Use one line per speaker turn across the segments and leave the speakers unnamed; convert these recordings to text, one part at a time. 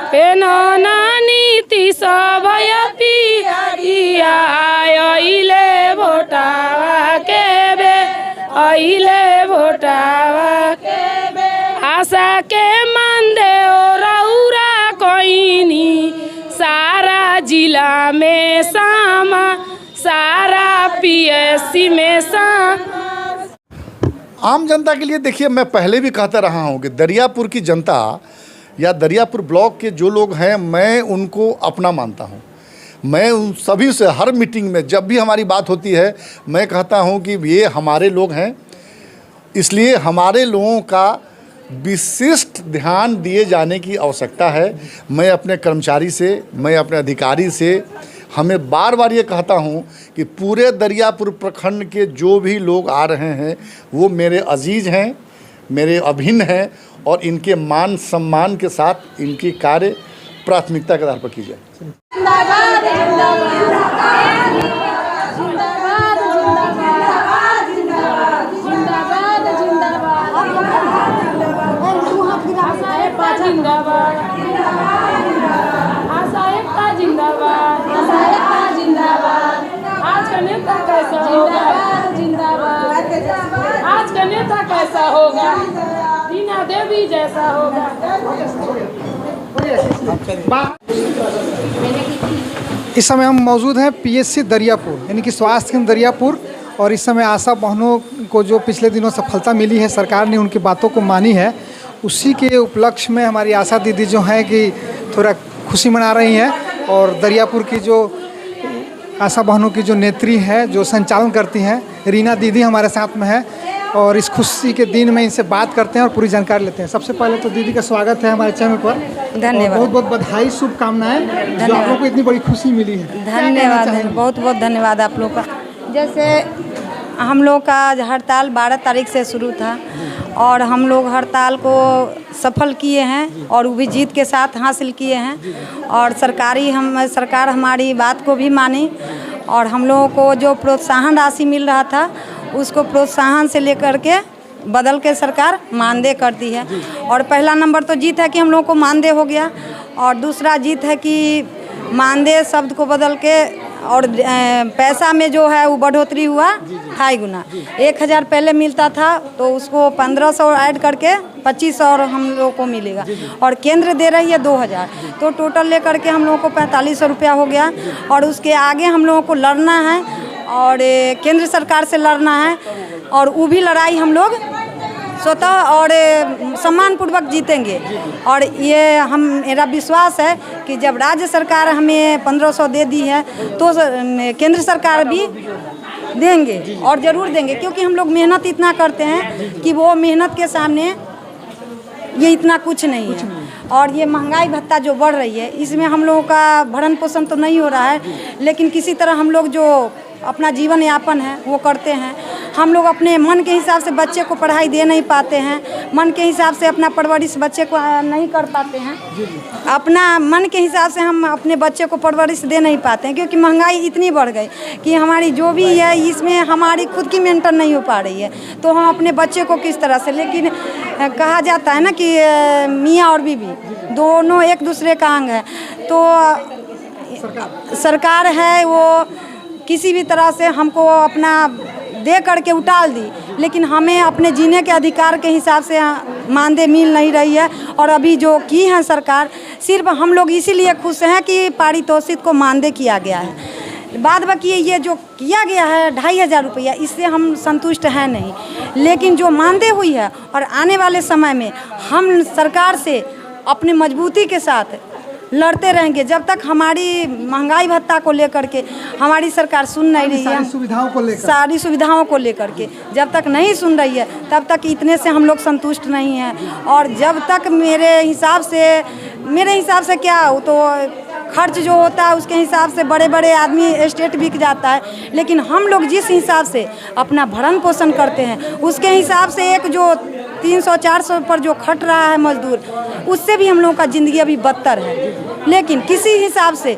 पेनना नीतीश भैया पियरिया अइले भोटावा के बे अइले भोटावा के बे आशा के मंदे रौरा कोइनी सारा जिला में सामा सारा पीएससी में
आम जनता के लिए देखिए, मैं पहले भी कहता रहा हूँ कि दरियापुर की जनता या दरियापुर ब्लॉक के जो लोग हैं, मैं उनको अपना मानता हूँ। मैं उन सभी से हर मीटिंग में जब भी हमारी बात होती है, मैं कहता हूँ कि ये हमारे लोग हैं, इसलिए हमारे लोगों का विशिष्ट ध्यान दिए जाने की आवश्यकता है। मैं अपने कर्मचारी से, मैं अपने अधिकारी से हमें बार बार ये कहता हूँ कि पूरे दरियापुर प्रखंड के जो भी लोग आ रहे हैं वो मेरे अजीज़ हैं, मेरे अभिन्न हैं और इनके मान सम्मान के साथ इनकी कार्य प्राथमिकता के आधार पर की जाए।
आज का नेता कैसा होगा, आज का नेता कैसा होगा, रीना देवी जैसा होगा।
इस समय हम मौजूद हैं पीएससी दरियापुर यानी कि स्वास्थ्य केंद्र दरियापुर, और इस समय आशा बहनों को जो पिछले दिनों सफलता मिली है, सरकार ने उनकी बातों को मानी है, उसी के उपलक्ष्य में हमारी आशा दीदी जो हैं कि थोड़ा खुशी मना रही हैं। और दरियापुर की जो आशा बहनों की जो नेत्री है, जो संचालन करती हैं, रीना दीदी हमारे साथ में है और इस खुशी के दिन में इनसे बात करते हैं और पूरी जानकारी लेते हैं। सबसे पहले तो दीदी का स्वागत है हमारे चैनल पर।
धन्यवाद।
बहुत बहुत बधाई, शुभकामनाएं जो आप लोगों को इतनी बड़ी खुशी मिली है।
धन्यवाद, बहुत बहुत धन्यवाद आप लोग का। जैसे हम लोग का हड़ताल 12 तारीख से शुरू था और हम लोग हड़ताल को सफल किए हैं और वो भी जीत के साथ हासिल किए हैं और सरकार हमारी बात को भी मानी और हम लोगों को जो प्रोत्साहन राशि मिल रहा था उसको प्रोत्साहन से लेकर के बदल के सरकार मानदेय करती है। और पहला नंबर तो जीत है कि हम लोगों को मानदेय हो गया और दूसरा जीत है कि मानदेय शब्द को बदल के और पैसा में जो है वो बढ़ोतरी हुआ 2.5 गुना। 1000 पहले मिलता था तो उसको 1500 ऐड करके 2500 हम लोगों को मिलेगा और केंद्र दे रही है 2000, तो टोटल लेकर के हम लोगों को 4500 रुपया हो गया। और उसके आगे हम लोगों को लड़ना है और केंद्र सरकार से लड़ना है और वो भी लड़ाई हम लोग स्वतः और सम्मानपूर्वक जीतेंगे। और ये मेरा विश्वास है कि जब राज्य सरकार हमें 1500 दे दी है तो केंद्र सरकार भी देंगे और ज़रूर देंगे, क्योंकि हम लोग मेहनत इतना करते हैं कि वो मेहनत के सामने ये इतना कुछ नहीं है। और ये महंगाई भत्ता जो बढ़ रही है इसमें हम लोगों का भरण पोषण तो नहीं हो रहा है, लेकिन किसी तरह हम लोग जो अपना जीवन यापन है वो करते हैं। हम लोग अपने मन के हिसाब से बच्चे को पढ़ाई दे नहीं पाते हैं, मन के हिसाब से अपना परवरिश बच्चे को नहीं कर पाते हैं, अपना मन के हिसाब से हम अपने बच्चे को परवरिश दे नहीं पाते हैं, क्योंकि महंगाई इतनी बढ़ गई कि हमारी जो भी है इसमें हमारी खुद की मेंटेन नहीं हो पा रही है। तो हम अपने बच्चे को किस तरह से, लेकिन कहा जाता है ना कि मियाँ और बीवी दोनों एक दूसरे का अंग है, तो सरकार है वो किसी भी तरह से हमको अपना दे करके उटाल दी, लेकिन हमें अपने जीने के अधिकार के हिसाब से मानदेय मिल नहीं रही है। और अभी जो की है सरकार, सिर्फ हम लोग इसीलिए खुश हैं कि पारितोषिक को मानदेय किया गया है। बाद बाकी ये जो किया गया है 2500 रुपया, इससे हम संतुष्ट हैं नहीं, लेकिन जो मानदेय हुई है और आने वाले समय में हम सरकार से अपने मजबूती के साथ लड़ते रहेंगे जब तक हमारी महंगाई भत्ता को लेकर के हमारी सरकार सुन नहीं रही है, सारी सुविधाओं को लेकर के जब तक नहीं सुन रही है तब तक इतने से हम लोग संतुष्ट नहीं हैं। और जब तक मेरे हिसाब से क्या हो तो खर्च जो होता है उसके हिसाब से बड़े बड़े आदमी एस्टेट बिक जाता है, लेकिन हम लोग जिस हिसाब से अपना भरण पोषण करते हैं उसके हिसाब से एक जो 300-400 पर जो खट रहा है मजदूर, उससे भी हम लोगों का ज़िंदगी अभी बदतर है। लेकिन किसी हिसाब से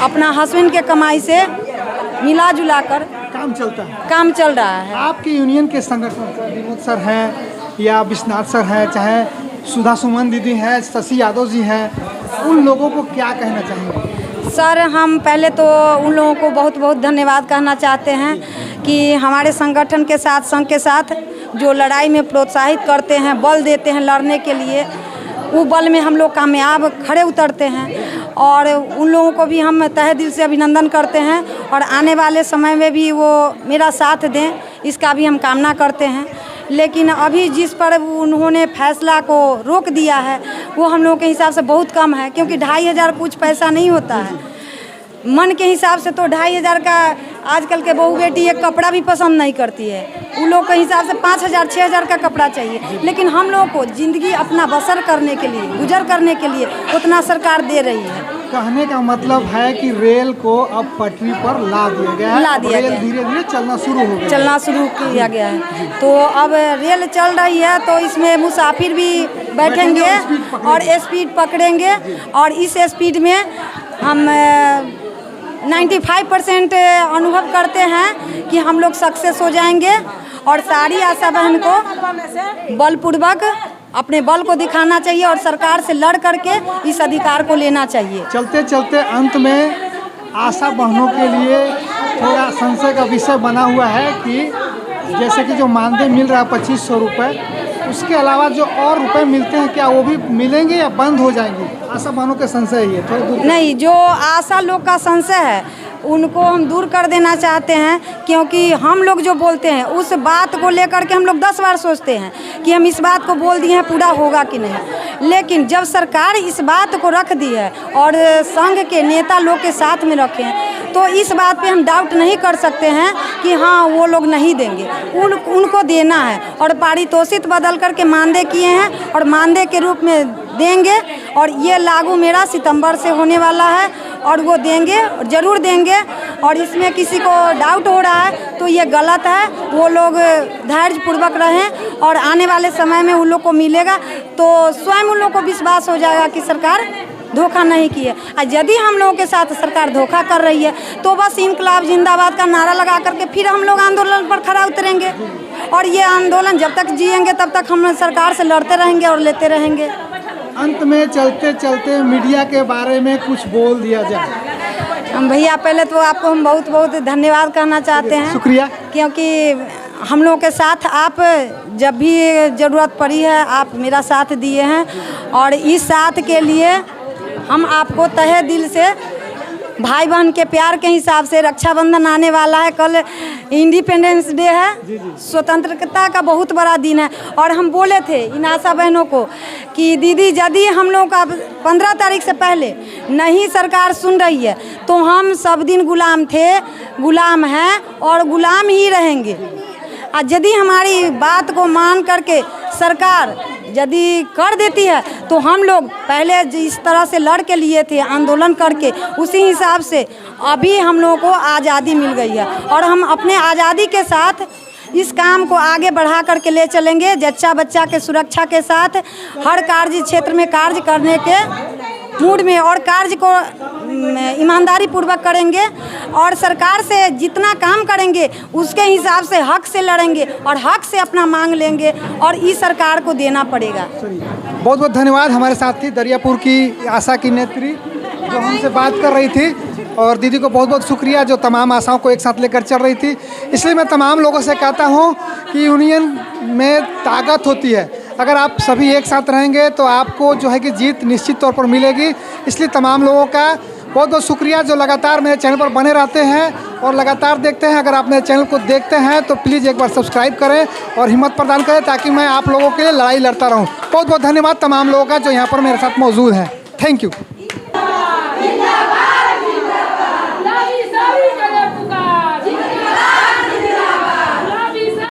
अपना हस्बैंड के कमाई से मिला जुला कर काम चल रहा है।
आपके यूनियन के संगठन विनोद सर हैं या विश्वनाथ सर हैं, चाहे सुधा सुमन दीदी हैं, शशि यादव जी हैं, उन लोगों को क्या कहना चाहेंगे?
सर, हम पहले तो उन लोगों को बहुत बहुत धन्यवाद कहना चाहते हैं कि हमारे संगठन के साथ, संघ के साथ जो लड़ाई में प्रोत्साहित करते हैं, बल देते हैं लड़ने के लिए, वो बल में हम लोग कामयाब खड़े उतरते हैं। और उन लोगों को भी हम तहे दिल से अभिनंदन करते हैं और आने वाले समय में भी वो मेरा साथ दें, इसका भी हम कामना करते हैं। लेकिन अभी जिस पर उन्होंने फैसला को रोक दिया है वो हम लोगों के हिसाब से बहुत कम है, क्योंकि 2500 कुछ पैसा नहीं होता है। मन के हिसाब से तो 2500 का आजकल के बहू बेटी एक कपड़ा भी पसंद नहीं करती है। उन लोग के हिसाब से 5000 6000 का कपड़ा चाहिए, लेकिन हम लोगों को ज़िंदगी अपना बसर करने के लिए, गुजर करने के लिए उतना सरकार दे रही है।
कहने का मतलब है कि रेल को अब पटरी पर ला दिया गया है, रेल धीरे धीरे चलना शुरू हो गया,
चलना शुरू किया गया है। तो अब रेल चल रही है तो इसमें मुसाफिर भी बैठेंगे और स्पीड पकड़ेंगे, और इस स्पीड में हम 95% अनुभव करते हैं कि हम लोग सक्सेस हो जाएंगे। और सारी आशा बहन को बलपूर्वक अपने बल को दिखाना चाहिए और सरकार से लड़ करके इस अधिकार को लेना चाहिए।
चलते चलते अंत में आशा बहनों के लिए थोड़ा संशय का विषय बना हुआ है कि जैसे कि जो मानदेय मिल रहा है 2500 रुपये, उसके अलावा जो और रुपए मिलते हैं क्या वो भी मिलेंगे या बंद हो जाएंगे? आशा बहनों के संशय ही है थोड़ा दूर।
नहीं, जो आशा लोग का संशय है उनको हम दूर कर देना चाहते हैं, क्योंकि हम लोग जो बोलते हैं उस बात को लेकर के हम लोग 10 बार सोचते हैं कि हम इस बात को बोल दिए हैं, पूरा होगा कि नहीं। लेकिन जब सरकार इस बात को रख दी है और संघ के नेता लोग के साथ में रखे हैं, तो इस बात पे हम डाउट नहीं कर सकते हैं कि हाँ वो लोग नहीं देंगे, उनको देना है। और पारितोषिक बदल करके मानदेय किए हैं और मानदेय के रूप में देंगे, और ये लागू मेरा सितंबर से होने वाला है और वो देंगे, ज़रूर देंगे। और इसमें किसी को डाउट हो रहा है तो ये गलत है। वो लोग धैर्यपूर्वक रहें और आने वाले समय में उन लोग को मिलेगा तो स्वयं उन लोग को विश्वास हो जाएगा कि सरकार धोखा नहीं की है। और यदि हम लोगों के साथ सरकार धोखा कर रही है तो बस इनकलाब जिंदाबाद का नारा लगा करके फिर हम लोग आंदोलन पर खड़ा उतरेंगे, और ये आंदोलन जब तक जिएंगे तब तक हम सरकार से लड़ते रहेंगे और लेते रहेंगे।
अंत में चलते चलते मीडिया के बारे में कुछ बोल दिया जाए।
हम भैया, पहले तो आपको हम बहुत बहुत धन्यवाद कहना चाहते हैं,
शुक्रिया,
क्योंकि हम लोगों के साथ आप जब भी ज़रूरत पड़ी है आप मेरा साथ दिए हैं। और इस साथ के लिए हम आपको तहे दिल से, भाई बहन के प्यार के हिसाब से, रक्षाबंधन आने वाला है, कल इंडिपेंडेंस डे है, स्वतंत्रता का बहुत बड़ा दिन है। और हम बोले थे इन आशा बहनों को कि दीदी यदि हम लोग का 15 तारीख से पहले नहीं सरकार सुन रही है तो हम सब दिन गुलाम थे, गुलाम हैं और गुलाम ही रहेंगे। और यदि हमारी बात को मान करके सरकार यदि कर देती है तो हम लोग पहले जिस तरह से लड़ के लिए थे आंदोलन करके, उसी हिसाब से अभी हम लोगों को आज़ादी मिल गई है। और हम अपने आज़ादी के साथ इस काम को आगे बढ़ा करके ले चलेंगे, जच्चा बच्चा के सुरक्षा के साथ हर कार्य क्षेत्र में कार्य करने के मूड में, और कार्य को ईमानदारी पूर्वक करेंगे और सरकार से जितना काम करेंगे उसके हिसाब से हक से लड़ेंगे और हक से अपना मांग लेंगे, और इस सरकार को देना पड़ेगा।
बहुत बहुत धन्यवाद। हमारे साथ थी दरियापुर की आशा की नेत्री जो हमसे बात कर रही थी, और दीदी को बहुत बहुत शुक्रिया जो तमाम आशाओं को एक साथ लेकर चल रही थी। इसलिए मैं तमाम लोगों से कहता हूँ कि यूनियन में ताकत होती है, अगर आप सभी एक साथ रहेंगे तो आपको जो है कि जीत निश्चित तौर पर मिलेगी। इसलिए तमाम लोगों का बहुत बहुत शुक्रिया जो लगातार मेरे चैनल पर बने रहते हैं और लगातार देखते हैं। अगर आप मेरे चैनल को देखते हैं तो प्लीज़ एक बार सब्सक्राइब करें और हिम्मत प्रदान करें ताकि मैं आप लोगों के लिए लड़ाई लड़ता रहूं। बहुत बहुत धन्यवाद तमाम लोगों का जो यहाँ पर मेरे साथ मौजूद हैं। Thank you.